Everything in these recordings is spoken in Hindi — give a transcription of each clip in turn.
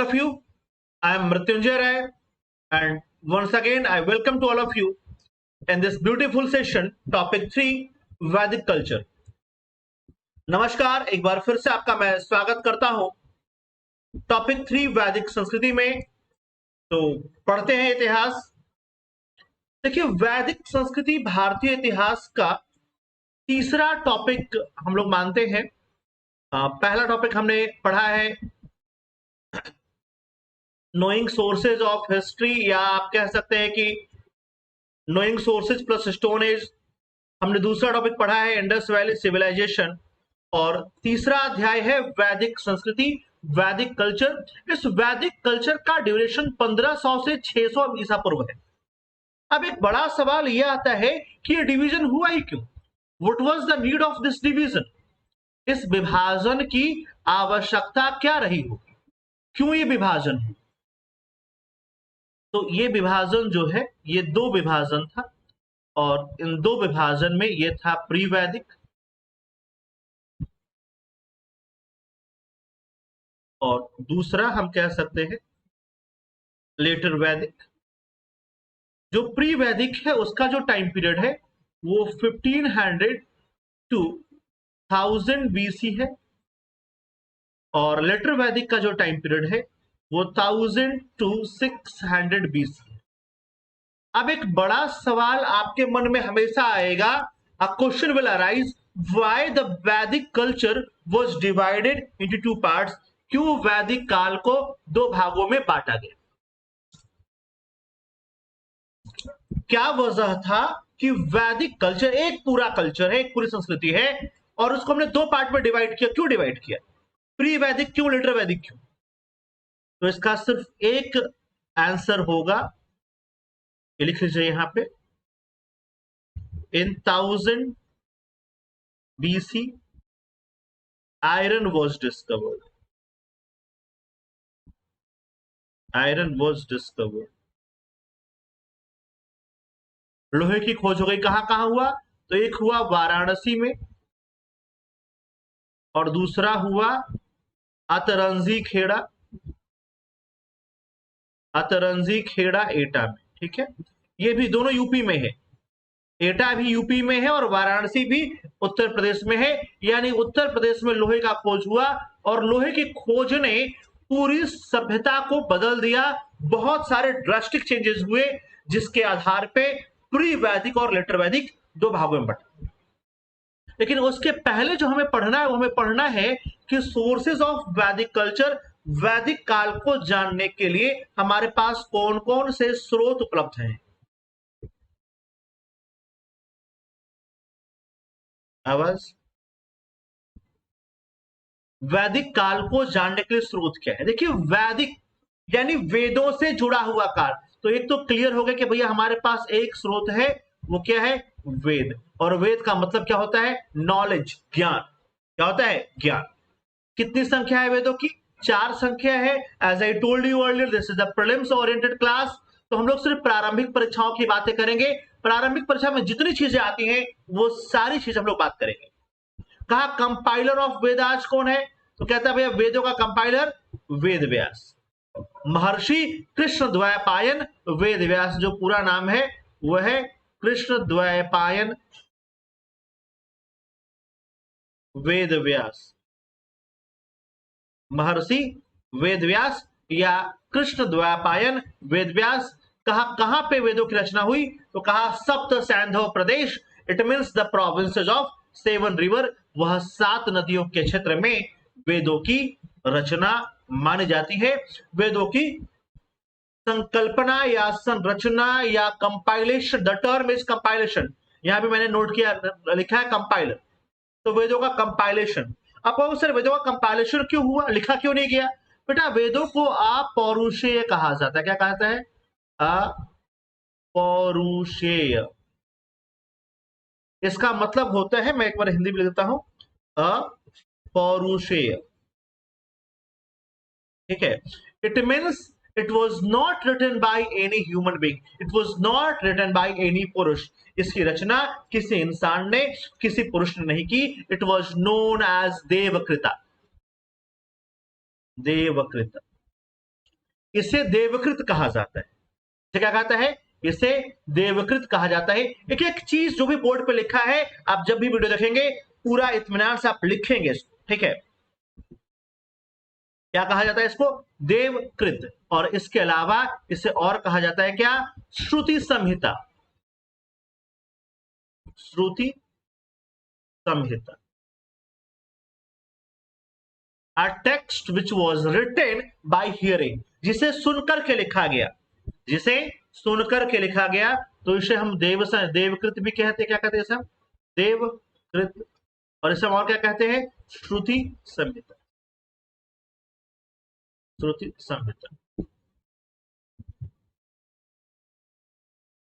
all of you. I am Mrityunjay Rai, and once again, I welcome to all of you in this beautiful session, topic 3, Vedic culture. नमस्कार, एक बार फिर से आपका मैं स्वागत करता हूं टॉपिक 3 वैदिक संस्कृति में। तो पढ़ते हैं इतिहास। देखिए, वैदिक संस्कृति भारतीय इतिहास का तीसरा टॉपिक हम लोग मानते हैं। पहला टॉपिक हमने पढ़ा है नोइंग सोर्सेज ऑफ हिस्ट्री, या आप कह सकते हैं कि knowing sources plus stone age. हमने दूसरा टॉपिक पढ़ा है इंडस वैली सिविलाइजेशन, और तीसरा अध्याय है वैदिक संस्कृति, वैदिक कल्चर। इस वैदिक कल्चर का ड्यूरेशन 1500 से 600 ईसा पूर्व है। अब एक बड़ा सवाल यह आता है कि ये डिवीजन हुआ ही क्यों? What was the need of this division? इस विभाजन की आवश्यकता क्या रही होगी? क्यों ये विभाजन है? तो ये विभाजन जो है, ये दो विभाजन था, और इन दो विभाजन में ये था प्री वैदिक और दूसरा हम कह सकते हैं लेटर वैदिक। जो प्री वैदिक है उसका जो टाइम पीरियड है वो 1500 टू 1000 बीसी है, और लेटर वैदिक का जो टाइम पीरियड है वो 1000 टू 600 बीसी है। अब एक बड़ा सवाल आपके मन में हमेशा आएगा, a question will arise, why the Vedic culture was divided into two parts? क्यों वैदिक काल को दो भागों में बांटा गया? क्या वजह था कि वैदिक कल्चर एक पूरा कल्चर है, एक पूरी संस्कृति है, और उसको हमने दो पार्ट में डिवाइड किया? क्यों डिवाइड किया? प्री वैदिक क्यों, लेटर वैदिक क्यों? तो इसका सिर्फ एक आंसर होगा, ये लिख लीजिए यहां पे। इन 1000 BC iron was discovered. Iron was discovered, लोहे की खोज हो गई। कहां कहां हुआ? तो एक हुआ वाराणसी में, और दूसरा हुआ अतरंजी खेड़ा, अतरंजी खेड़ा एटा में। ठीक है, ये भी दोनों यूपी में है। एटा भी यूपी में है और वाराणसी भी उत्तर प्रदेश में है। यानी उत्तर प्रदेश में लोहे का खोज हुआ, और लोहे की खोज ने पूरी सभ्यता को बदल दिया। बहुत सारे ड्रास्टिक चेंजेस हुए, जिसके आधार पे प्री वैदिक और लेटर वैदिक दो भागों में बंटा। लेकिन उसके पहले जो हमें पढ़ना है वो हमें पढ़ना है कि सोर्सेज ऑफ वैदिक कल्चर, वैदिक काल को जानने के लिए हमारे पास कौन कौन से स्रोत उपलब्ध हैं। आवाज? वैदिक काल को जानने के लिए स्रोत क्या है? देखिए, वैदिक यानी वेदों से जुड़ा हुआ काल। तो एक तो क्लियर हो गया कि भैया हमारे पास एक स्रोत है, वो क्या है? वेद। और वेद का मतलब क्या होता है? नॉलेज, ज्ञान। क्या होता है? ज्ञान। कितनी संख्या है वेदों की? 4 संख्या है। As I told you earlier, this is the prelims oriented class. तो हम लोग सिर्फ प्रारंभिक परीक्षाओं की बातें करेंगे। प्रारंभिक परीक्षा में जितनी चीजें आती हैं वो सारी चीजें हम लोग बात करेंगे। कहा कंपाइलर ऑफ वेदास कौन है? तो कहता है भैया वेदों का कंपाइलर वेद व्यास, महर्षि कृष्ण द्वैपायन वेद व्यास। जो पूरा नाम है वह है कृष्ण द्वैपायन वेद व्यास, महर्षि वेद व्यास या कृष्ण द्वैपायन वेद व्यास। कहां पे वेदों की रचना हुई? तो कहा सप्त सैंधव प्रदेश, it means the provinces of 7 river. वह 7 नदियों के क्षेत्र में वेदों की रचना मानी जाती है। वेदों की संकल्पना या संरचना या compilation, the term is compilation. यहां भी मैंने नोट किया, लिखा है कंपाइलर। तो वेदों का कंपाइलेशन। अब सर वेदों का कंपाइलेशन क्यों हुआ, लिखा क्यों नहीं गया? बेटा, वेदों को अपौरुषेय कहा जाता है। क्या कहता है? अपौरुषेय। इसका मतलब होता है, मैं एक बार हिंदी में लिख देता हूं, अपौरुषेय। ठीक है, it means it was not written by any human being, it was not written by any पुरुष। इसकी रचना किसी इंसान ने, किसी पुरुष ने नहीं की। It was known as Devakrita, Devakrita. इसे देवकृत कहा जाता है। इसे क्या कहता है? इसे देवकृत कहा जाता है। एक एक चीज जो भी बोर्ड पे लिखा है, आप जब भी वीडियो देखेंगे पूरा इत्मीनान से आप लिखेंगे इसको, ठीक है? क्या कहा जाता है इसको? देवकृत। और इसके अलावा इसे और कहा जाता है क्या? श्रुति संहिता। श्रुति संहिता। A text which was written by hearing, जिसे सुनकर के लिखा गया, जिसे सुनकर के लिखा गया, तो इसे हम देवकृत भी कहते हैं। क्या कहते हैं इसे हम? देवकृत। और इसे हम और क्या कहते हैं? श्रुति संहिता। श्रुति संहिता।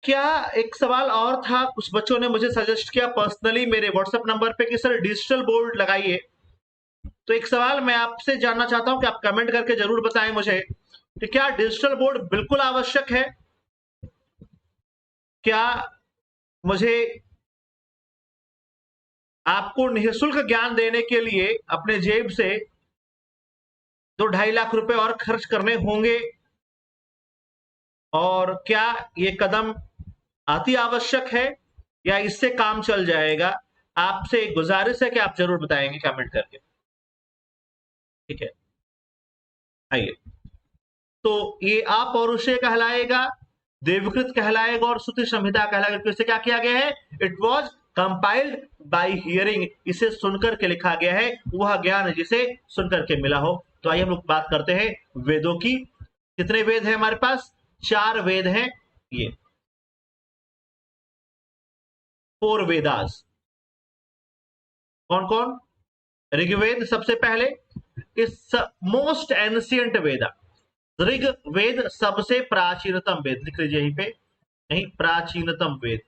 क्या एक सवाल और था, कुछ बच्चों ने मुझे सजेस्ट किया पर्सनली मेरे व्हाट्सएप नंबर पे कि सर डिजिटल बोर्ड लगाइए। तो एक सवाल मैं आपसे जानना चाहता हूं कि आप कमेंट करके जरूर बताएं मुझे कि क्या डिजिटल बोर्ड बिल्कुल आवश्यक है? क्या मुझे आपको निःशुल्क ज्ञान देने के लिए अपने जेब से 2-2.5 लाख रुपए और खर्च करने होंगे? और क्या ये कदम अति आवश्यक है या इससे काम चल जाएगा? आपसे गुजारिश है कि आप जरूर बताएंगे कमेंट करके, ठीक है? आइए, तो ये अपौरुषेय कहलाएगा, देवकृत कहलाएगा और श्रुति संहिता कहलाएगा। इससे क्या किया गया है? It was compiled bye hearing, इसे सुनकर के लिखा गया है, वह ज्ञान जिसे सुनकर के मिला हो। तो आइए हम लोग बात करते हैं वेदों की। कितने वेद हैं हमारे पास? 4 वेद हैं। ये 4 वेदास। कौन कौन? ऋग्वेद सबसे पहले, इस मोस्ट एंशियंट वेदा। ऋग्वेद सबसे प्राचीनतम वेद, लिख लीजिए यहीं पे, नहीं, प्राचीनतम वेद।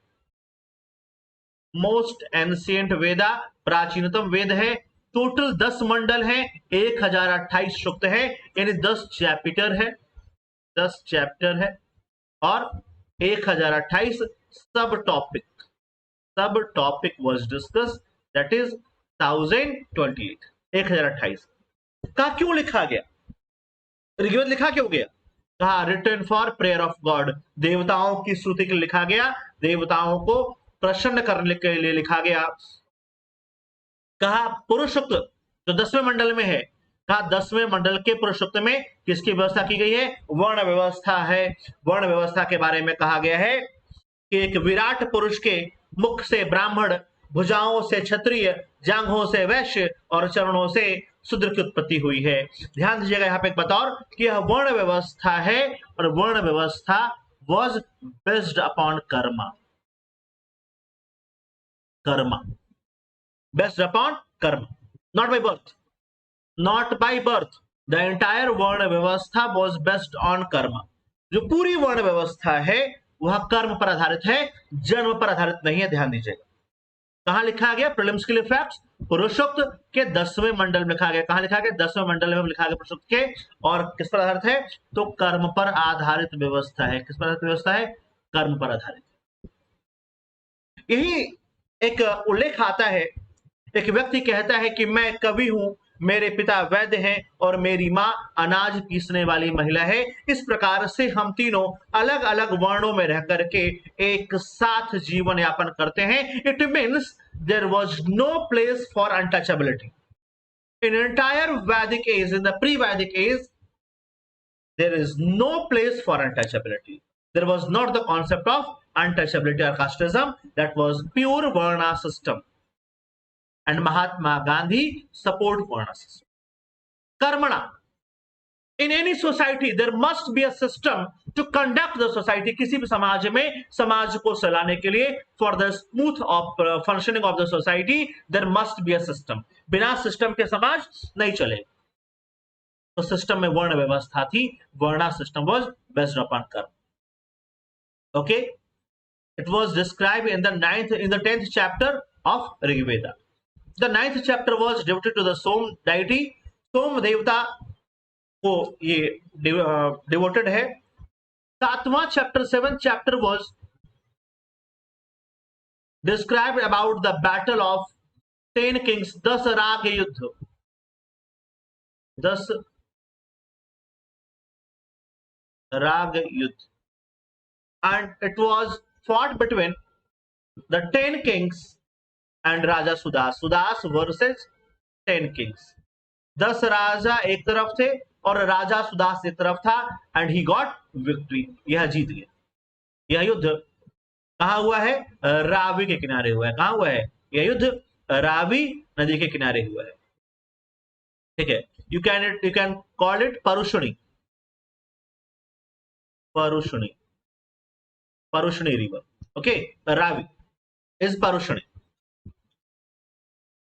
मोस्ट एंशियंट वेदा प्राचीनतम वेद है। टोटल 10 मंडल हैं, 1028 सूक्त है, यानी 10 चैप्टर है, 10 चैप्टर है और 1028 सब topic was discuss, that is 1028, 1028 का क्यों लिखा गया? ऋग्वेद लिखा क्यों गया? कहा written for prayer of God, देवताओं की स्तुति के लिए लिखा गया, देवताओं को प्रसन्न करने के लिए लिखा गया। कहा पुरुषोक्त जो 10वें मंडल में है, कहा 10वें मंडल के पुरुषोक्त में किसकी व्यवस्था की गई है? वर्ण व्यवस्था है। वर्ण व्यवस्था के बारे में कहा गया है कि एक विराट पुरुष के मुख से ब्राह्मण, भुजाओं से क्षत्रिय, जांघों से वैश्य और चरणों से शूद्र की उत्पत्ति हुई है। ध्यान दीजिएगा यहाँ पे एक बतौर कि यह वर्ण व्यवस्था है और वर्ण व्यवस्था was based upon Karma. Karma, based upon Karma, not by birth, not by birth. The entire वर्ण व्यवस्था वॉज बेस्ड ऑन कर्मा। जो पूरी वर्ण व्यवस्था है वह कर्म पर आधारित है, जन्म पर आधारित नहीं है। ध्यान दीजिएगा कहां लिखा गया? प्रीलिम्स के लिए फैक्ट्स, पुरुषोक्त के 10वें मंडल में लिखा गया। कहां लिखा गया? 10वें मंडल में लिखा गया पुरुषोक्त के। और किस पर आधारित है? तो कर्म पर आधारित व्यवस्था है। किस पर आधारित व्यवस्था है? कर्म पर आधारित। यही एक उल्लेख आता है, एक व्यक्ति कहता है कि मैं कवि हूं, मेरे पिता वैद्य हैं और मेरी मां अनाज पीसने वाली महिला है। इस प्रकार से हम तीनों अलग अलग वर्णों में रह करके एक साथ जीवन यापन करते हैं। It means there was no place for untouchability in entire Vedic age. In the pre Vedic age there is no place for untouchability. There was not the concept of untouchability or casteism. That was pure Varna system. And Mahatma Gandhi support Varna system. Karmana. In any society, there must be a system to conduct the society. किसी भी समाज में समाज को चलाने के लिए for the smooth functioning of the society, there must be a system. बिना सिस्टम के समाज नहीं चलेगा। तो सिस्टम में वर्ण व्यवस्था थी, varna system was based upon karma. Okay, it was described in the 10th chapter of Rigveda. The 9th chapter was devoted to the Soma deity. Soma देवता को ये डिवोटेड है। 7वां chapter 7th chapter was described about the battle of 10 kings, 10 राग युद्ध, 10 राग युद्ध, and it was fought between the 10 kings and Raja Sudas, Sudas versus 10 kings. 10 राजा एक तरफ थे और राजा सुदास एक तरफ था, एंड ही गॉट विक्ट्री, यह जीत गया। यह युद्ध कहां हुआ है? रावी के किनारे हुआ है। कहां हुआ है यह युद्ध? रावी नदी के किनारे हुआ है। ठीक है, you can call it Parushni, Parushni, Parushni river. Okay, Ravi is Parushni.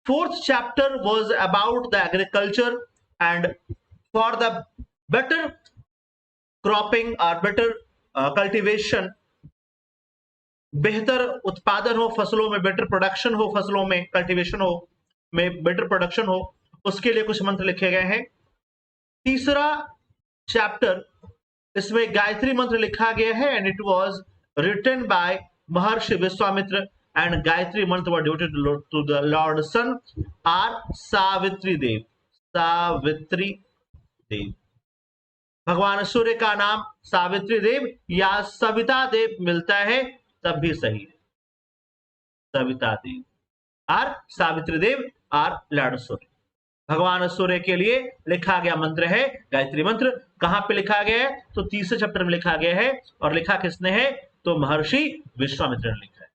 Fourth chapter was about the agriculture, and for the better cropping or better cultivation, बेहतर उत्पादन हो फसलों में, बेटर प्रोडक्शन हो फसलों में, कल्टीवेशन हो में बेटर प्रोडक्शन हो, उसके लिए कुछ मंत्र लिखे गए हैं। तीसरा चैप्टर, इसमें गायत्री मंत्र लिखा गया है, and it was written by Maharshi Vishwamitra, and Gayatri mantra were devoted to the lord sun or Savitri Dev, Savitri Dev. भगवान सूर्य का नाम सावित्री देव या सविता देव मिलता है तब भी सही है, सविता देव और सावित्री देव और लॉर्ड सूर्य। भगवान सूर्य के लिए लिखा गया मंत्र है गायत्री मंत्र। कहां पे लिखा गया है? तो तीसरे चैप्टर में लिखा गया है, और लिखा किसने है? तो महर्षि विश्वामित्र ने लिखा है।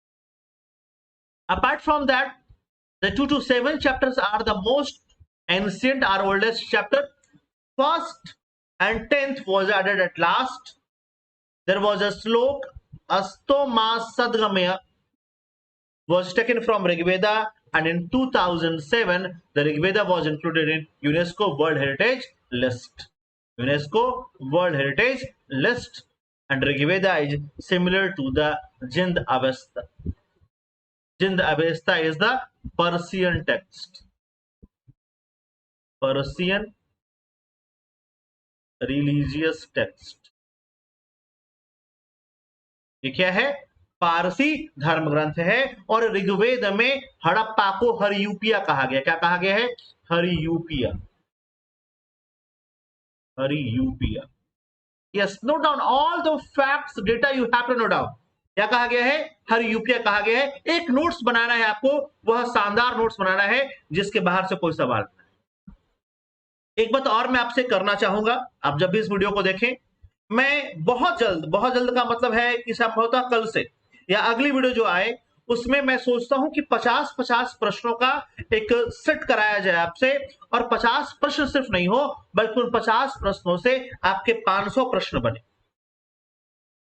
Apart from that, the 2 to 7 chapters are the most ancient or oldest chapter. First and 10th was added at last. There was a slok, Asto Ma Sadgamaya, was taken from Rig Veda, and in 2007 the Rig Veda was included in UNESCO World Heritage List. UNESCO World Heritage List, and Rig Veda is similar to the Jind Avesta. Jind Avesta is the Persian text, Persian religious text. ये क्या है? पारसी धर्म ग्रंथ है। और ऋग्वेद में हड़प्पा को हरियूपिया कहा गया। क्या कहा गया है? Hariyupiya, Hariyupiya. Yes, note down all the facts, data you have to note down. क्या कहा गया है? हरियूपिया कहा गया है। एक नोट्स बनाना है आपको, वह शानदार नोट्स बनाना है जिसके बाहर से कोई सवाल नहीं। एक बात और मैं आपसे करना चाहूंगा, आप जब भी इस वीडियो को देखें, मैं बहुत जल्द का मतलब है कि संभवतः कल से या अगली वीडियो जो आए उसमें मैं सोचता हूं कि 50-50 प्रश्नों का एक सेट कराया जाए आपसे, और 50 प्रश्न सिर्फ नहीं हो बल्कि उन 50 प्रश्नों से आपके 500 प्रश्न बने।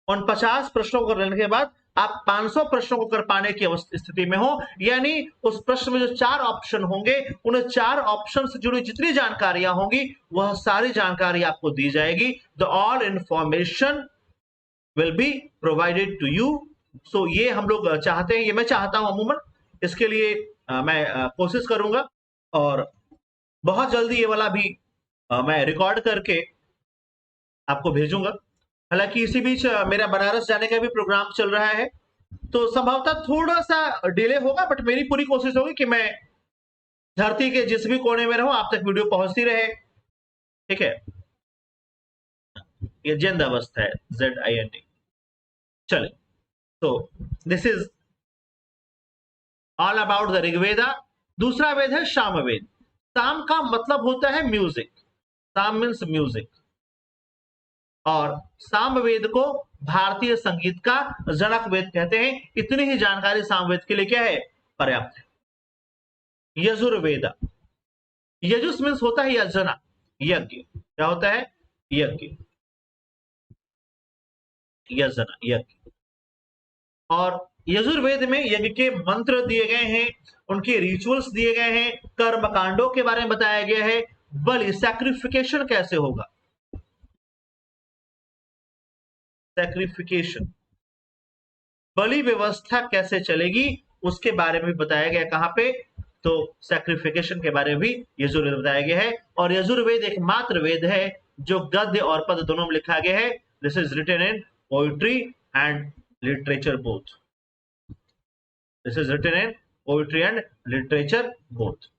उन 50 प्रश्नों को करने के बाद आप 500 प्रश्नों को कर पाने की स्थिति में हो, यानी उस प्रश्न में जो 4 ऑप्शन होंगे, उन 4 ऑप्शन से जुड़ी जितनी जानकारियां होंगी वह सारी जानकारी आपको दी जाएगी। The all information will be provided to you. So ये हम लोग चाहते हैं, ये मैं चाहता हूं अमूमन, इसके लिए मैं कोशिश करूंगा, और बहुत जल्दी ये वाला भी मैं रिकॉर्ड करके आपको भेजूंगा। हालांकि इसी बीच मेरा बनारस जाने का भी प्रोग्राम चल रहा है, तो संभवतः थोड़ा सा डिले होगा, बट मेरी पूरी कोशिश होगी कि मैं धरती के जिस भी कोने में रहूं आप तक वीडियो पहुंचती रहे। ठीक है, ये जिंद अवस्था है, ZIND। चले, तो this is all about the Rigveda. दूसरा वेद है सामवेद। साम का मतलब होता है म्यूजिक, साम मीन्स म्यूजिक, और सामवेद को भारतीय संगीत का जनक वेद कहते हैं। इतनी ही जानकारी सामवेद के लिए क्या है? पर्याप्त है। यजुर्वेदा, यजुस मीन्स होता है यजना, यज्ञ। क्या होता है? यज्ञ, यजना, यज्ञ। और यजुर्वेद में यज्ञ के मंत्र दिए गए हैं, उनके रिचुअल्स दिए गए हैं, कर्म कांडों के बारे में बताया गया है, बलि सैक्रिफिकेशन कैसे होगा, सैक्रिफिकेशन, बलि व्यवस्था कैसे चलेगी उसके बारे में बताया गया। कहां पे? तो सैक्रिफिकेशन के बारे में भी यजुर्वेद बताया गया है। और यजुर्वेद एकमात्र वेद है जो गद्य और पद दोनों में लिखा गया है। This is written in poetry and literature both. This is written in poetry and literature both.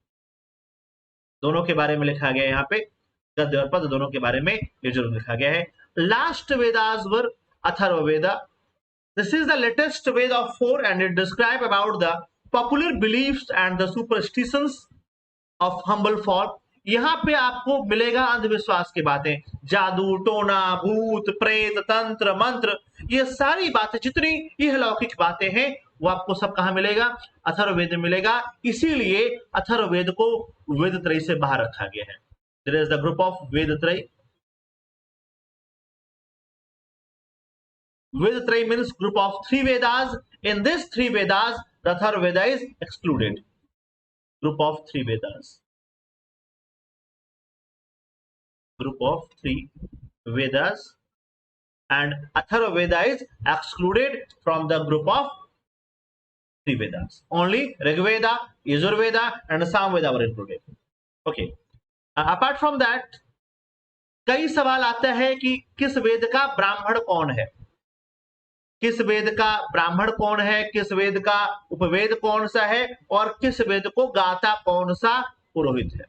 दोनों के बारे में लिखा गया है। यहाँ पे गद्य और पद दोनों के बारे में यजुर्वेद लिखा गया है। last Vedas were Atharva Veda. This is the latest Veda of 4 and it describes about the popular beliefs and the superstitions of humble folk. यहाँ पे आपको मिलेगा अंधविश्वास की बातें, जादू टोना भूत प्रेत तंत्र मंत्र, ये सारी बातें जितनी यह लौकिक बातें हैं वो आपको सब कहाँ मिलेगा? अथर्ववेद में मिलेगा। इसीलिए अथर्ववेद को वेदत्रयी से बाहर रखा गया है। There is the group of वेदत्रयी. Vedatrayi means group of 3 Vedas. In this 3 Vedas, the Atharvaveda is excluded. Group of 3 Vedas. Group of 3 Vedas, and Atharvaveda is excluded from the group of 3 Vedas. Only Rigveda, Yajurveda, and Samveda were included. Okay. Apart from that, कई सवाल आता है कि किस वेद का ब्राह्मण कौन है, किस वेद का ब्राह्मण कौन है, किस वेद का उपवेद कौन सा है, और किस वेद को गाता कौन सा पुरोहित है।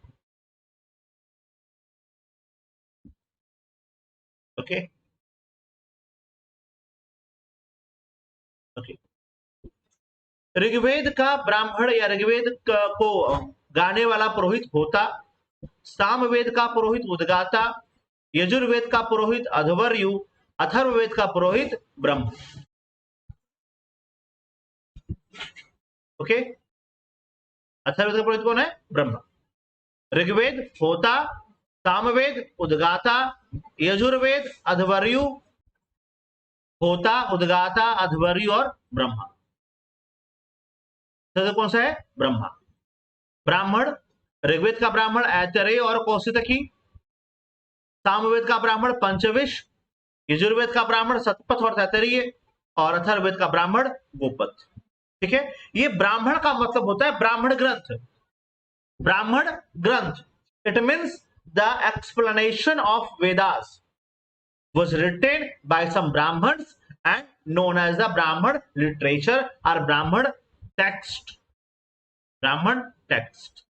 Okay okay. ऋग्वेद का ब्राह्मण या ऋग्वेद को गाने वाला पुरोहित होता, सामवेद का पुरोहित उद्गाता, यजुर्वेद का पुरोहित अध्वर्यु, अथर्ववेद का पुरोहित ब्रह्म। ओके, अथर्ववेद का पुरोहित कौन है? ब्रह्म। ऋग्वेद होता, सामवेद उद्गाता, यजुर्वेद अध्वर्यु, होता उद्गाता अध्वर्यु और ब्रह्मा। तो कौन सा है? ब्रह्मा। ब्राह्मण, ऋग्वेद का ब्राह्मण ऐतरेय और कौशितकी, सामवेद का ब्राह्मण पंचविश, यजुर्वेद का ब्राह्मण सतपथ और तैतरीय, और अथर्ववेद का ब्राह्मण गोपथ। ठीक है, ये ब्राह्मण का मतलब होता है ब्राह्मण ग्रंथ। ब्राह्मण ग्रंथ, it means the explanation of Vedas was written by some Brahmins and known as the Brahman literature or Brahman text. Brahman text.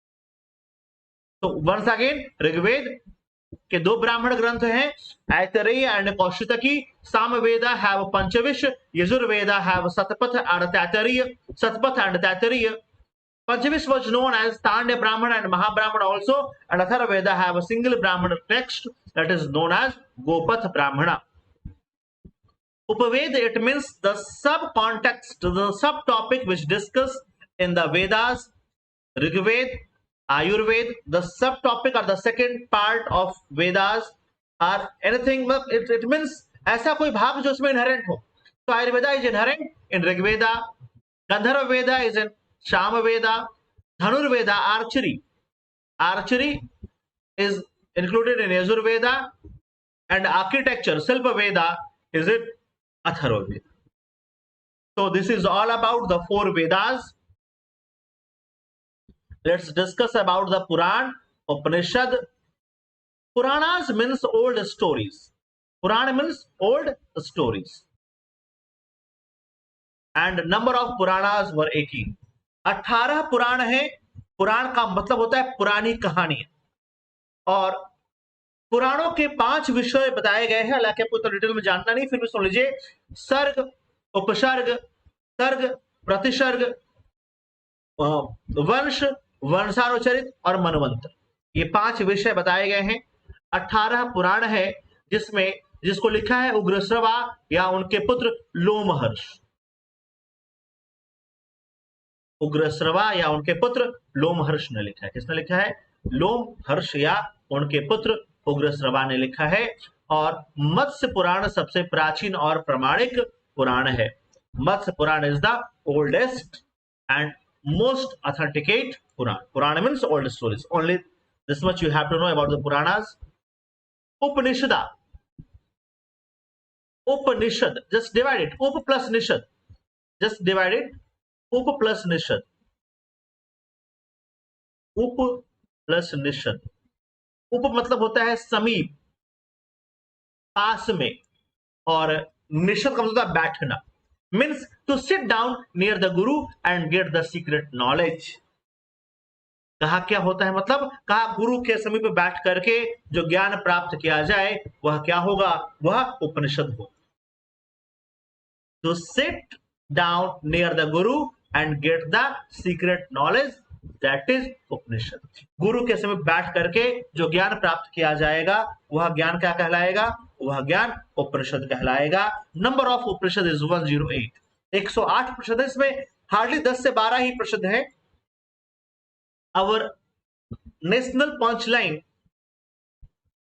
So once again, Rigveda के 2 ब्राह्मण ग्रंथ हैं, Aitareya and Kaushitaki. Samaveda have Panchavish, Yajurveda have Satapatha and Taittiriya, Satapatha and Taittiriya. Panchavish was known as Tandya Brahmana and Mahabrahmana also, and Atharvaveda have a single Brahmana text that is known as Gopath Brahmana. Upaved, it means the sub-context, the subtopic which discuss in the Vedas, Rigved, Ayurved, the subtopic or the second part of Vedas or anything, it means ऐसा कोई भाग जो उसमें inherent हो। So Ayurveda is inherent in Rigveda, Gandharva Veda is in Samaveda, Dhanurveda, archery is included in Yajurveda, and architecture, Silpa Veda, is in Atharva Veda. So this is all about the 4 Vedas. Let's discuss about the Puran, Upanishad. Puranas means old stories. Puran means old stories. And number of Puranas were 18. 18 पुराण है। पुराण का मतलब होता है पुरानी कहानी, और पुराणों के 5 विषय बताए गए हैं। हालांकि आपको तो डिटेल में जानना नहीं, फिर भी सुन लीजिए। सर्ग, उपसर्ग, सर्ग, प्रतिसर्ग, वंश, वंशानुचरित और मनवंतर, ये 5 विषय बताए गए हैं। 18 पुराण है जिसको लिखा है उग्रश्रवा या उनके पुत्र लोमहर्ष। उग्रश्रवा या उनके पुत्र लोमहर्ष ने लिखा है। किसने लिखा है? लोमहर्ष या उनके पुत्र उग्रश्रवा ने लिखा है। और मत्स्य पुराण सबसे प्राचीन और प्रामाणिक पुराण है। Matsya Purana is the oldest and most authenticate Purana. Purana means old stories. Only this much you have to know about the Puranas. Upanishada, Upanishad, just divide it, upa plus nishad, just divide it, upa plus nishad, upa plus nishad. उप मतलब होता है समीप, पास में, और निषद का मतलब होता है बैठना, means to sit down near the guru and get the secret knowledge. कहा क्या होता है, मतलब कहा गुरु के समीप बैठ करके जो ज्ञान प्राप्त किया जाए वह क्या होगा, वह उपनिषद होगा। तो sit down near the guru and get the secret knowledge, that is Upanishad. गुरु के समीप बैठ करके जो ज्ञान प्राप्त किया जाएगा वह ज्ञान क्या कहलाएगा, वह ज्ञान उपनिषद कहलाएगा। नंबर ऑफ उपनिषद इज 108, 108 प्रसिद्ध है, इसमें हार्डली 10 से 12 ही प्रसिद्ध है। अवर नेशनल पंच लाइन,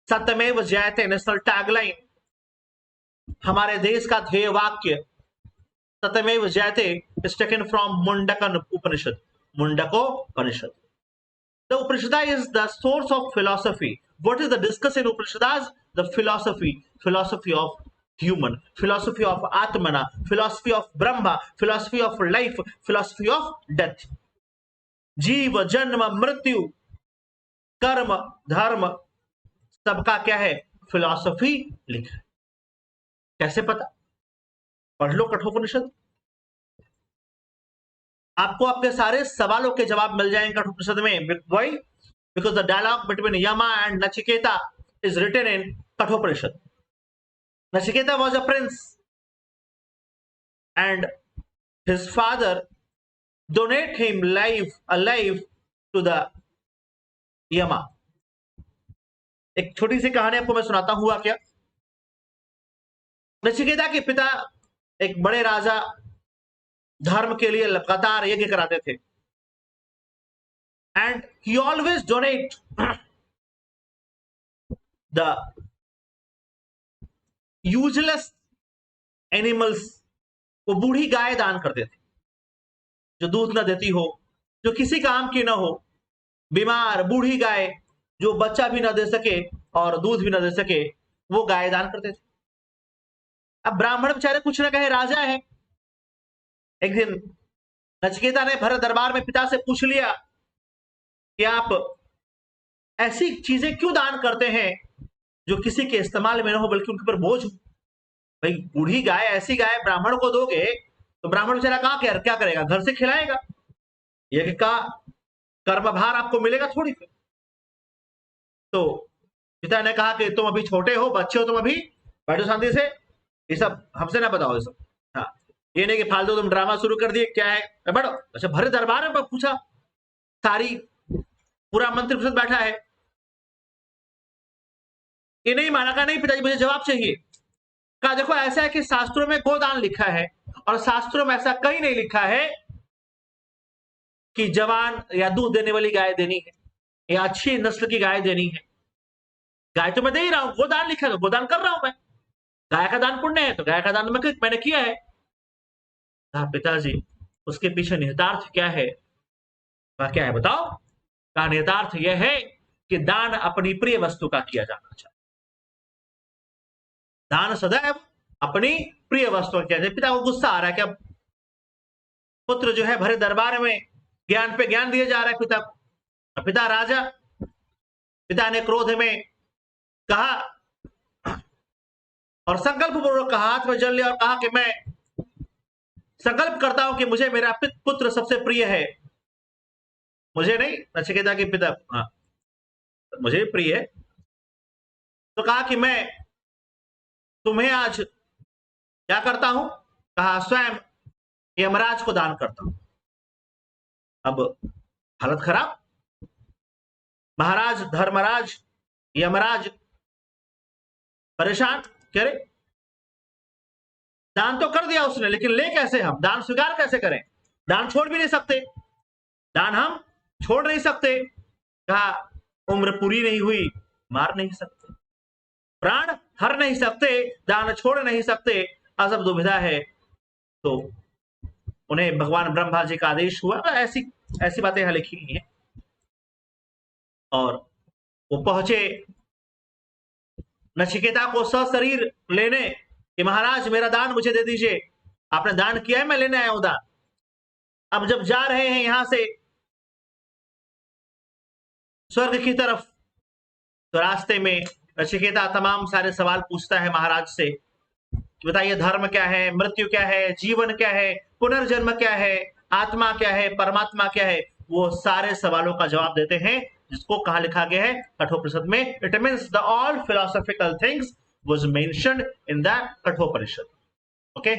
सत्यमेव जयते, नेशनल टैगलाइन, हमारे देश का ध्येय वाक्य सत्यमेव जयते is taken from Mundaka Upanishad, Mundako-Upanishad. The Upanishad is the source of philosophy. What is the discuss in Upanishads? The philosophy of human, philosophy of Atmana, philosophy of Brahma, philosophy of life, philosophy of death. जीव जन्म मृत्यु कर्म धर्म सबका क्या है, फिलॉसफी लिखा है। कैसे पता, पढ़ लो कठोपनिषद, आपको आपके सारे सवालों के जवाब मिल जाएंगे कठोपनिषद में। Why? Because the dialogue between Yama and Nachiketa is written in Kathopanishad. Nachiketa was a prince and his father donate him life to the Yama. एक छोटी सी कहानी आपको मैं सुनाता हूं। हुआ क्या, नचिकेता के पिता एक बड़े राजा, धर्म के लिए लगातार यज्ञ कराते थे, and he always donate the useless animals. वो बूढ़ी गाय दान करते थे जो दूध न देती हो, जो किसी काम की ना हो, बीमार बूढ़ी गाय जो बच्चा भी ना दे सके और दूध भी ना दे सके, वो गाय दान करते थे। अब ब्राह्मण बेचारे कुछ ना कहे, राजा है। एक दिन नचिकेता ने भरत दरबार में पिता से पूछ लिया कि आप ऐसी चीजें क्यों दान करते हैं जो किसी के इस्तेमाल में ना हो बल्कि उनके ऊपर बोझ हो। भाई बूढ़ी गाय, ऐसी गाय ब्राह्मण को दोगे तो ब्राह्मण बेचारा कहां क्या करेगा, घर से खिलाएगा, यज्ञ का कर्मभार आपको मिलेगा थोड़ी। फिर तो पिता ने कहा कि तुम अभी छोटे हो, बच्चे हो, तुम अभी बैठो शांति से, ये सब हमसे ना बताओ। ये सब हाँ, ये नहीं कि फालतू तुम ड्रामा शुरू कर दिए, क्या है बढ़ो। अच्छा, भरे दरबार में पूछा, सारी पूरा मंत्रिपरिषद बैठा है, ये नहीं माना। का नहीं पिताजी मुझे जवाब चाहिए। कहा देखो ऐसा है कि शास्त्रों में गोदान लिखा है और शास्त्रों में ऐसा कहीं नहीं लिखा है कि जवान या दूध देने वाली गाय देनी है या अच्छी नस्ल की गाय देनी है। गाय तो मैं दे ही रहा हूं, गोदान लिखा है तो गोदान कर रहा हूं मैं। गाय का दान पुण्य है तो गाय का दान मैंने किया है। कहा पिताजी उसके पीछे निहितार्थ क्या है? कहा क्या है बताओ? कहा निहितार्थ यह है कि दान अपनी प्रिय वस्तु का किया जाना चाहिए। दान सदैव अपनी प्रिय वस्तु का किया जाए। पिता को गुस्सा आ रहा है, क्या पुत्र जो है भरे दरबार में ज्ञान पे ज्ञान दिए जा रहा है पिता को। पिता राजा, पिता ने क्रोध में कहा और संकल्प पूर्वक कहा, हाथ में जल लिया और कहा कि मैं संकल्प करता हूं कि मुझे मेरा पुत्र सबसे प्रिय है। मुझे नहीं, नचिकेता के पिता, हाँ मुझे प्रिय है। तो कहा कि मैं तुम्हें आज क्या करता हूं? कहा स्वयं यमराज को दान करता हूं। अब हालत खराब, महाराज धर्मराज यमराज परेशान, कह रहे दान तो कर दिया उसने, लेकिन ले कैसे, हम दान स्वीकार कैसे करें? दान छोड़ भी नहीं सकते, दान हम छोड़ नहीं सकते। कहा उम्र पूरी नहीं हुई, मार नहीं सकते, प्राण हर नहीं सकते, दान छोड़ नहीं सकते, अजब दुविधा है। तो उन्हें भगवान ब्रह्मा जी का आदेश हुआ। ऐसी ऐसी बातें यहां लिखी गई हैं। और वो पहुंचे नचिकेता को सशरीर लेने कि महाराज मेरा दान मुझे दे दीजिए, आपने दान किया है, मैं लेने आया हूं दान। अब जब जा रहे हैं यहां से स्वर्ग की तरफ, तो रास्ते में नचिकेता तमाम सारे सवाल पूछता है महाराज से कि बताइए धर्म क्या है, मृत्यु क्या है, जीवन क्या है, पुनर्जन्म क्या है, आत्मा क्या है, परमात्मा क्या है। वो सारे सवालों का जवाब देते हैं, जिसको कहा लिखा गया है कठोपनिषद में। It means the all philosophical things was mentioned in the Kathopanishad. Okay,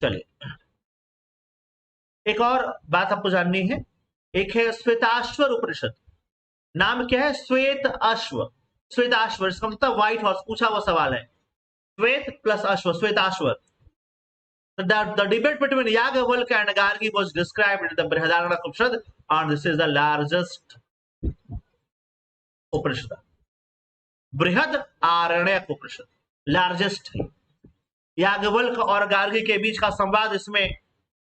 चलिए एक और बात आपको जाननी है। एक है श्वेताश्वर उपनिषद। नाम क्या है? श्वेत अश्व। श्वेताश्वर इसका मतलब व्हाइट हॉर्स, पूछा हुआ सवाल है। श्वेत प्लस अश्व, Shvetashvar. The debate between Yagyavalkya and Gargi was described in the Brihadaranyaka Upanishad, and this is the largest Upanishad. बृहद आरण्यक उपनिषद लार्जेस्ट है। याज्ञवल्क्य और गार्गी के बीच का संवाद इसमें,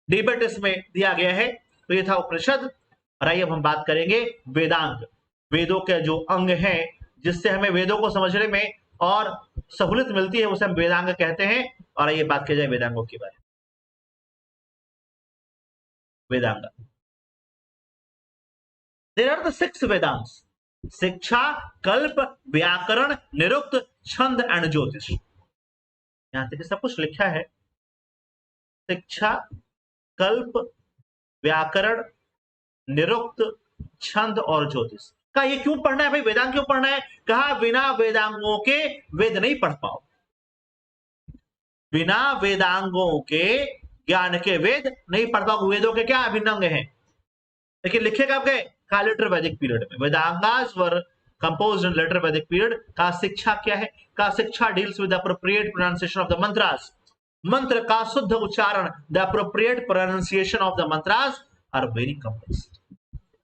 डिबेट इसमें दिया गया है। तो ये था उपनिषद। और आइए अब हम बात करेंगे वेदांग। वेदों के जो अंग हैं जिससे हमें वेदों को समझने में और सहूलियत मिलती है, उसे हम वेदांग कहते हैं। और आइए बात की जाए वेदांगों के बारे में। वेदांग, देयर आर द 6 वेदांग्स: शिक्षा, कल्प, व्याकरण, निरुक्त, छंद एंड ज्योतिष। यहां तक सब कुछ लिखा है। शिक्षा, कल्प, व्याकरण, निरुक्त, छंद और ज्योतिष। कहा ये क्यों पढ़ना है भाई, वेदांग क्यों पढ़ना है? कहा बिना वेदांगों के वेद नहीं पढ़ पाओ। बिना वेदांगों के ज्ञान के वेद नहीं पढ़ पाओ। वेदों के क्या अभिन्न अंग हैं? लेकिन लिखे कब गए? कहा लेटर वैदिक पीरियड में। Vedangas were composed in later Vedic period. कहा शिक्षा क्या है? कहा Shiksha deals with appropriate pronunciation of the mantras. मंत्र का शुद्ध उच्चारण, the appropriate pronunciation of the mantras are very complex,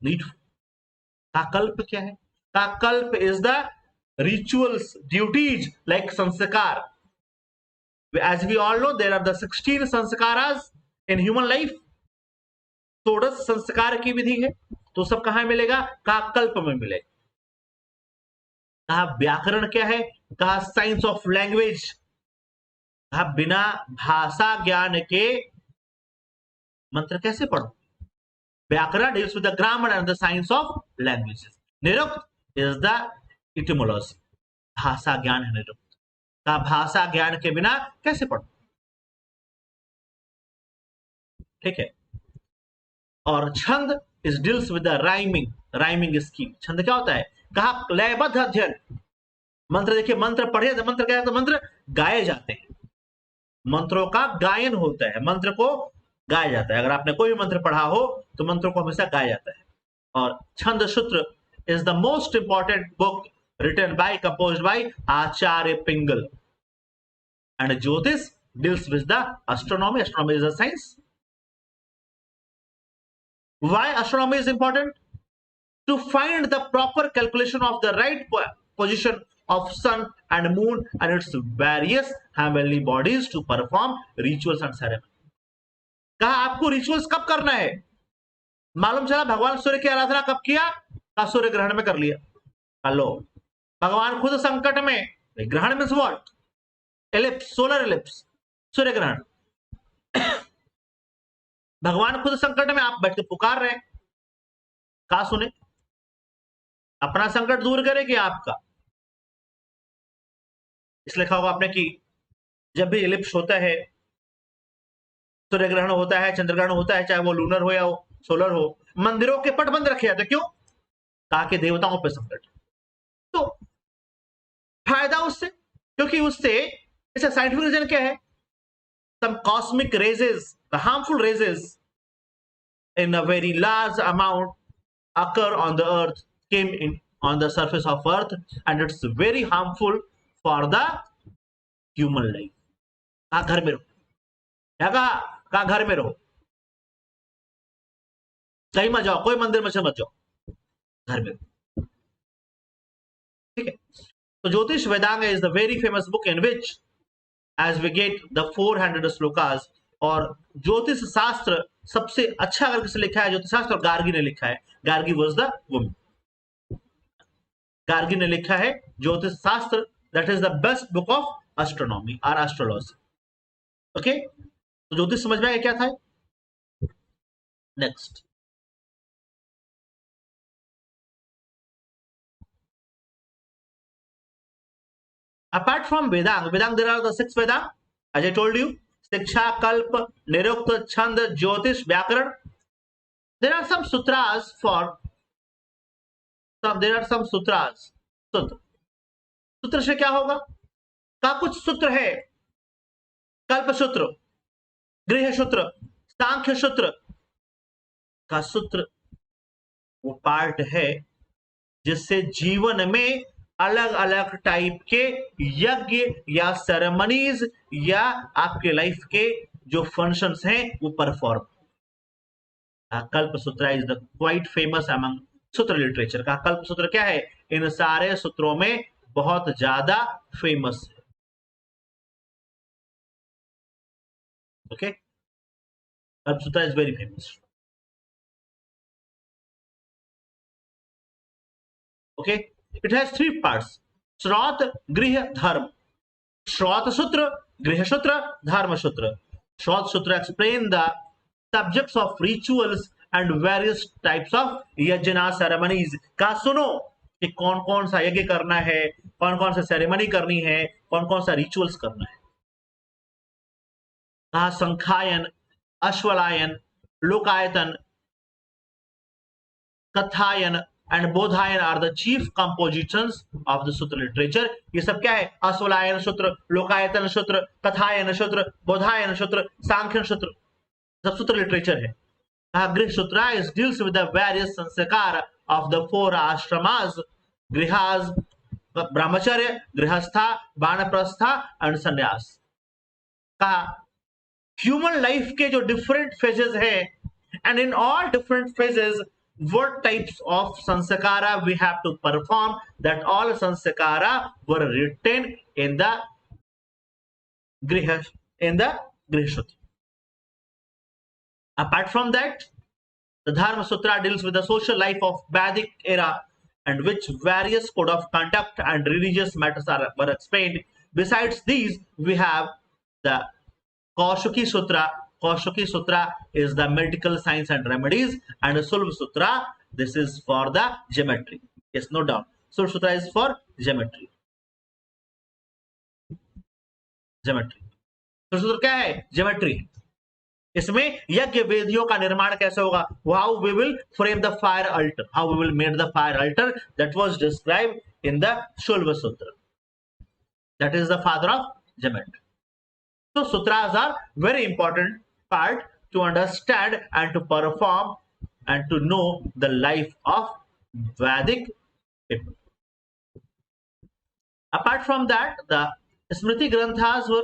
needful. कहा कल्प क्या है? कहा Kalpa is the rituals, duties like sanskar. As we all know, there are the 16 sanskaras in human life। 16 संस्कार की विधि है। तो सब कहां मिलेगा? कहा कल्प में मिलेगा। कहा व्याकरण क्या है? कहा साइंस ऑफ लैंग्वेज। कहा बिना भाषा ज्ञान के मंत्र कैसे पढ़ो? Vyakarana deals with the grammar and the science of languages. Nirukta is the etymology, भाषा ज्ञान है निरुक्त। का भाषा ज्ञान के बिना कैसे पढ़ो? ठीक है। और छंद is deals with the rhyming, rhyming scheme. छंद क्या होता है? कहा लयबद्ध अध्ययन। मंत्र देखिए, मंत्र पढ़े तो मंत्र क्या है? तो मंत्र गाए जाते हैं, मंत्रों का गायन होता है, मंत्र को गाया जाता है। अगर आपने कोई भी मंत्र पढ़ा हो तो मंत्रों को हमेशा गाया जाता है। और छंद सूत्र is the most important book written by, composed by Acharya Pingal. And Jyotish deals with the astronomy. Astronomy is a science. Why astronomy is important? To find the proper calculation of the right position of sun and moon and its various heavenly bodies to perform rituals and ceremonies. कहा आपको रिचुअल्स कब करना है? मालूम चला भगवान सूर्य की आराधना कब किया? कहा सूर्य ग्रहण में कर लिया। हेलो, भगवान खुद संकट में, grahan means what? Eclipse, solar eclipse, सूर्य ग्रहण। भगवान खुद संकट में, आप बैठ के पुकार रहे हैं, कहा सुने? अपना संकट दूर करेगी आपका। इसलिए लिखा होगा आपने कि जब भी एलिप्स होता है, सूर्य ग्रहण होता है, चंद्र ग्रहण होता है, चाहे वो लूनर हो या सोलर हो, मंदिरों के पट बंद रखे जाते। क्यों? कहा कि देवताओं पे संकट। तो फायदा उससे, क्योंकि उससे इसका साइंटिफिक रीजन क्या है? some cosmic raises, the harmful raises in a very large amount occur on the earth, came in on the surface of earth, and it's very harmful for the human life. कहा घर में रहो, क्या कहा घर में रहो, कहीं मत जाओ, कोई मंदिर में मत जाओ, घर में रहो। ठीक है। तो ज्योतिष Vedang is the very famous book in which as we get the 400 shlokas. और ज्योतिष शास्त्र सबसे अच्छा अगर किसने लिखा है ज्योतिष शास्त्र, और गार्गी ने लिखा है। Gargi was the woman. Gargi ने लिखा है ज्योतिष शास्त्र, that is the best book of astronomy और एस्ट्रोलॉजी। ओके, तो ज्योतिष समझ में आया क्या था? Next, apart from Vedang, there are the 6 Vedang, as I told you: शिक्षा, कल्प, निरुक्त, छंद, ज्योतिष, व्याकरण। There are some sutras for there are some sutras. सूत्र सूत्र से क्या होगा? का कुछ सूत्र है, कल्प सूत्र, गृह सूत्र, सांख्य सूत्र का सूत्र वो पार्ट है जिससे जीवन में अलग अलग टाइप के यज्ञ या सेरेमनीज या आपके लाइफ के जो फंक्शंस हैं वो परफॉर्म। कल्प Sutra is the quite famous among सूत्र लिटरेचर। का कल्प सूत्र क्या है? इन सारे सूत्रों में बहुत ज्यादा फेमस है। Okay, Kalpa Sutra is very famous. Okay, it has 3 parts: Shrauta, Griha, Dharma. श्रौत सूत्र, गृह सूत्र, धर्म सूत्र। श्रौत सूत्र explain the subjects of rituals and various types of यज्ञ सेरेमनीज। का सुनो कि कौन कौन सा यज्ञ करना है, कौन कौन सा सेरेमनी करनी है, कौन कौन सा रिचुअल्स करना है। कहा Sankhayana, Ashvalayana, Lokayatana, Kathayana and Baudhayana are the chief compositions of the sutra literature. ये सब क्या है? अश्वलायन सूत्र, लोकायतन सूत्र, कथायन सूत्र, बोधायन सूत्र, सांख्यन सूत्र, सब सूत्र लिटरेचर है। गृह सूत्र is deals with the various संस्कार of the 4 आश्रमास: गृहास, ब्रह्मचर्य, गृहस्था, वानप्रस्था एंड संन्यास। कहा ह्यूमन लाइफ के जो डिफरेंट फेजेस है, and in all different phases what types of sanskara we have to perform, that all sanskara were written in the griha sutra. Apart from that, the Dharma Sutra deals with the social life of Vedic era, and which various code of conduct and religious matters were explained. Besides these, we have the Kaushiki Sutra. Kaushiki Sutra is the medical science and remedies, and the Sulva Sutra, this is for the geometry. Yes, no doubt. Sulva Sutra is for geometry. Geometry. Sulva Sutra क्या है? Geometry. इसमें यज्ञ वेदियों का निर्माण कैसे होगा? How we will frame the fire altar, how we will made the fire altar, that was described in the Shulba Sutra. That is the father of geometry. So sutras are very important part to understand and to perform and to know the life of Vedic people. Apart from that, the Smriti Granthas were,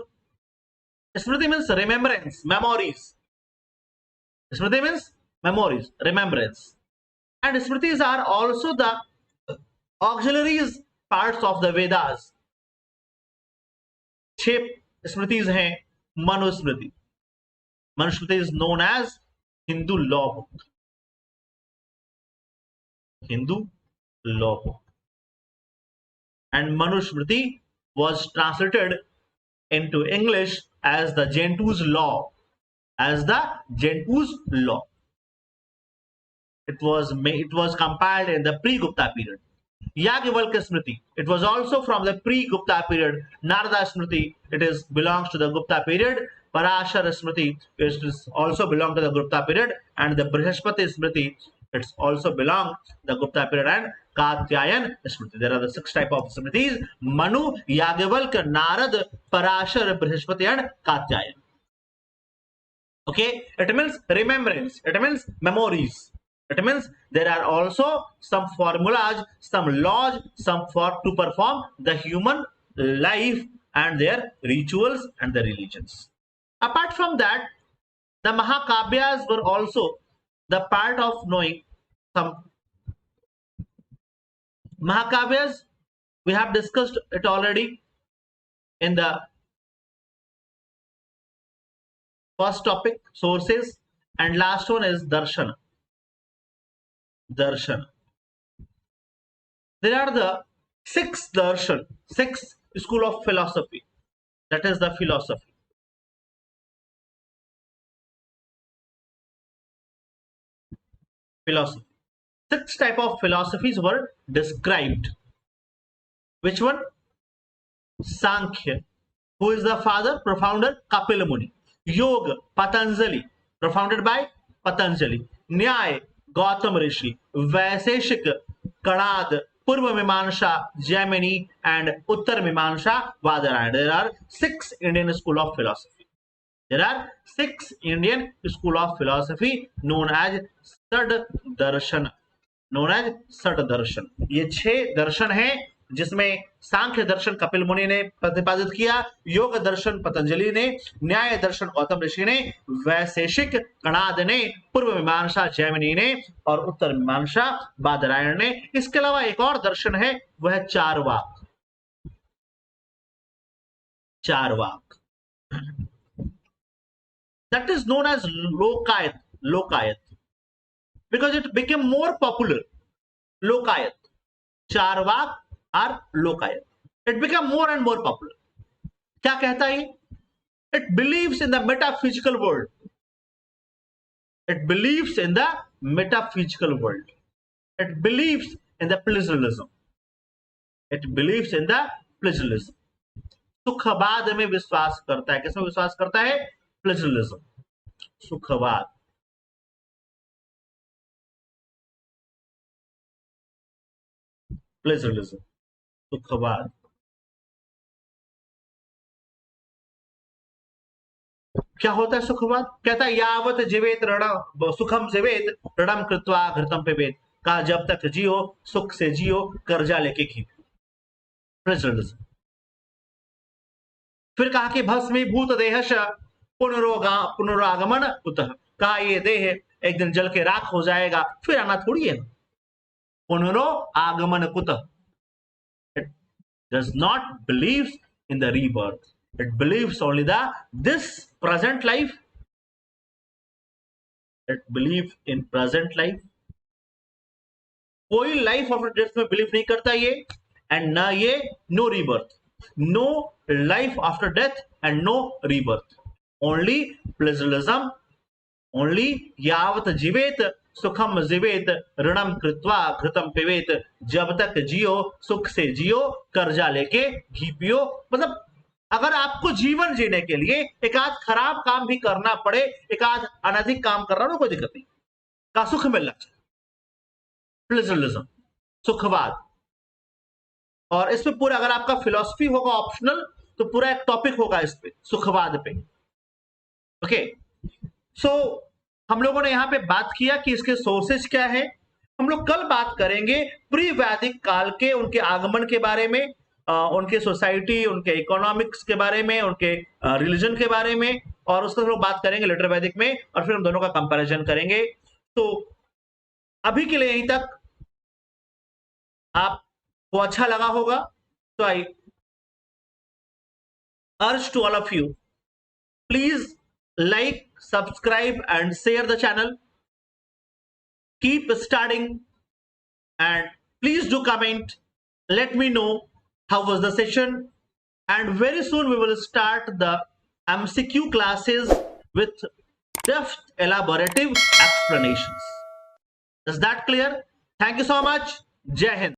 Smriti means remembrance, memories. Smriti means memories, remembrance. And Smritis are also the auxiliaries parts of the Vedas. 6 smritis हैं. Manusmriti. Manusmriti is known as Hindu law book. Hindu law book. And Manusmriti was translated into English as the Gentoo's law. As the Gentoo's law. It was compiled in the pre-Gupta period. Yagyavalkya Smriti. It was also from the pre-Gupta period. Narada Smriti. It belongs to the Gupta period. Parashara Smriti. It also belongs to the Gupta period. And the Brihaspati Smriti. It also belongs to the Gupta period. And Katyayan Smriti. There are the 6 types of Smritis: Manu, Yagyavalkya, Narad, Parashara, Brihaspati, and Katyayan. Okay, it means remembrance. It means memories. It means there are also some formulas, some laws, to perform the human life and their rituals and their religions. Apart from that, the Mahakavyas were also the part of knowing some Mahakavyas. We have discussed it already in the first topic, sources, and last one is Darshana. Darshan. There are the 6 darshan, 6 school of philosophy. That is the philosophy. Philosophy. 6 type of philosophies were described. Which one? Sankhya. Who is the father? Profounder Kapila Muni. Yoga, Patanjali. Propounded by Patanjali. न्याय गौतम ऋषि, वैशेषिक कणाद, पूर्व मीमांसा Jaimini and Uttara Mimamsa Badarayana. There are 6 Indian school of philosophy. There are 6 Indian school of philosophy known as Sad Darshan. Known as Sad Darshan. ये 6 दर्शन हैं जिसमें सांख्य दर्शन कपिल मुनि ने प्रतिपादित किया, योग दर्शन पतंजलि ने, न्याय दर्शन गौतम ऋषि ने, वैशेषिक कणाद ने, पूर्व मीमांसा जैमिनी ने और उत्तर मीमांसा बादरायण ने. इसके अलावा एक और दर्शन है, वह है Charvaka. Charvaka that is known as Lokayat because it became more popular. Lokayat, Charvak or Lokayat, it became more and more popular. क्या कहता है? It believes in the metaphysical world. It believes in the metaphysical world. It believes in the pleasuralism. It believes in the pleasuralism. सुखवाद में विश्वास करता है. किसमें विश्वास करता है? प्लेजरलिज्म, सुखवाद. प्लेजरलिज्म, सुखवाद. क्या होता है सुखवाद? कहता है यावत जीवेत ऋण सुखम जीवेत ऋणम कृत्वा घृतम पिबेत. कहा जब तक जियो सुख से जियो, कर्जा लेके घी. प्लेजरलिज्म. फिर कहा कि भस्मीभूत देहश पुनरागमन कुतः. कहा ये देह एक दिन जल के राख हो जाएगा, फिर आना थोड़ी है. पुनरागमन कुतः. It does not believe in the rebirth. It believes only this present life. It believes in present life. कोई लाइफ आफ्टर डेथ में बिलीव नहीं करता ये, एंड ना ये no rebirth. No life after death and no rebirth. Only pleasurism. Only यावत जीवेत सुखम जीवेत ऋणम कृत्वा घृतम पिबेत. जब तक जियो सुख से जियो, कर्जा लेके घी पियो. मतलब अगर आपको जीवन जीने के लिए एक आध खराब काम भी करना पड़े, एक आध अनधिक काम करना हो, कोई दिक्कत नहीं. का सुख मिलना चाहिए. प्लेजरलिज्म, सुखवाद. और इसमें पूरा अगर आपका फिलॉसफी होगा ऑप्शनल तो पूरा एक टॉपिक होगा इस पे, सुखवाद पे. ओके, सो हम लोगों ने यहां पे बात किया कि इसके सोर्सेज क्या है. हम लोग कल बात करेंगे प्री वैदिक काल के, उनके आगमन के बारे में, उनके सोसाइटी, उनके इकोनॉमिक्स के बारे में, उनके रिलीजन के बारे में, और उसको हम लोग बात करेंगे लेटर वैदिक में, और फिर हम दोनों का कंपैरिजन करेंगे. तो अभी के लिए यहीं तक. आपको अच्छा लगा होगा तो आई urge to all of you, please like, subscribe and share the channel. Keep studying and please do comment. Let me know how was the session, and very soon we will start the MCQ classes with depth elaborative explanations. Is that clear? Thank you so much. Jai Hind.